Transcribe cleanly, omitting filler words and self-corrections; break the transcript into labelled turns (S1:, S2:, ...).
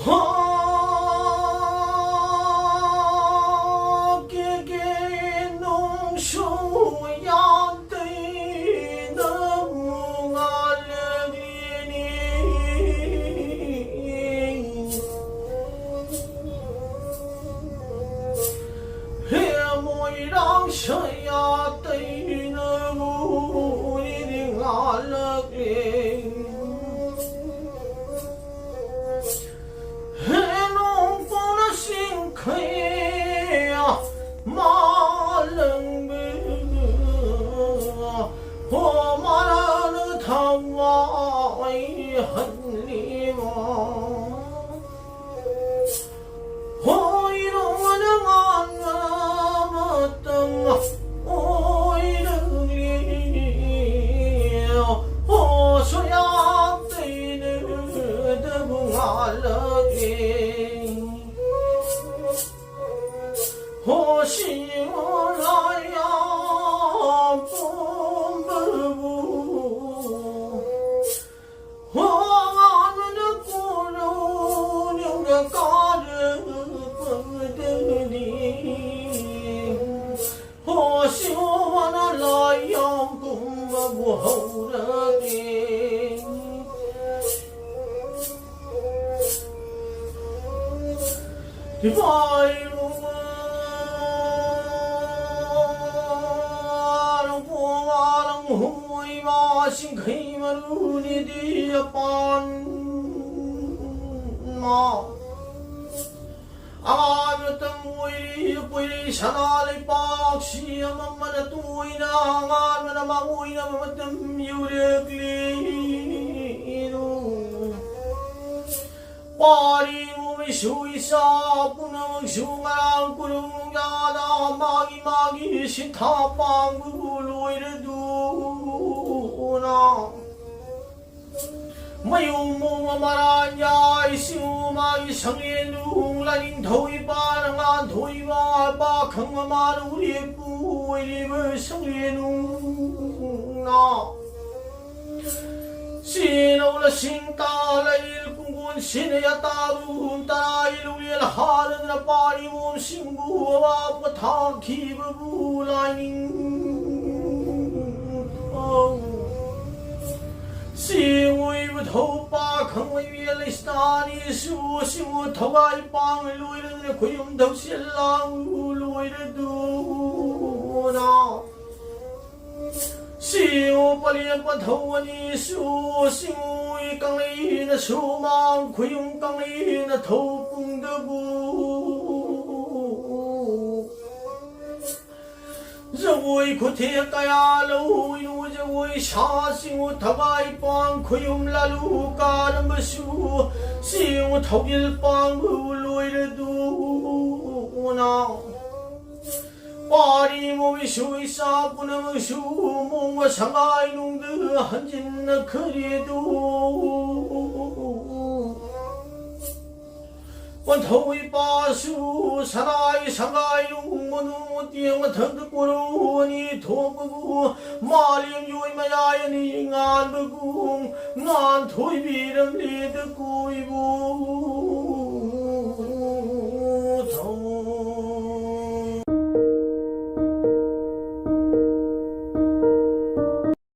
S1: 哈俺了给，我心来呀不不，我俺们的骨肉留着嘎着不得的，我希望那来呀不后了给。的白龙啊，龙婆啊，龙虎嘛，心开嘛路里的班嘛，啊，那等为归下那里把戏啊，慢慢的对那，啊，那嘛为那慢慢等有了里路，巴黎。修一下不能修啊，不能呀那蚂蚁心他帮不来的多呢。没有么嘛啦呀，修蚂蚁生烟路来领头一把那俺头一把坑嘛路里不为你们生烟路呢。心头了心大了。心里呀大路大一路也哈人那巴黎我心不哇不他起不来宁哦，心为不头把坑为原来啥你说心我头啊一帮为路人那亏用头先浪路人多呢。心不连不头你说心为刚里那手忙亏用刚里那头功的不人为可贴个呀路有人为下心我头外帮亏用那路干那么说心我头一帮不来的多呢。巴黎我为修一下不能修梦我上爱弄得很近的可怜多，我头一把手上来上爱弄我弄我点我疼的过路你拖不过马林有嘛呀你俺不过俺推别人里的过一步。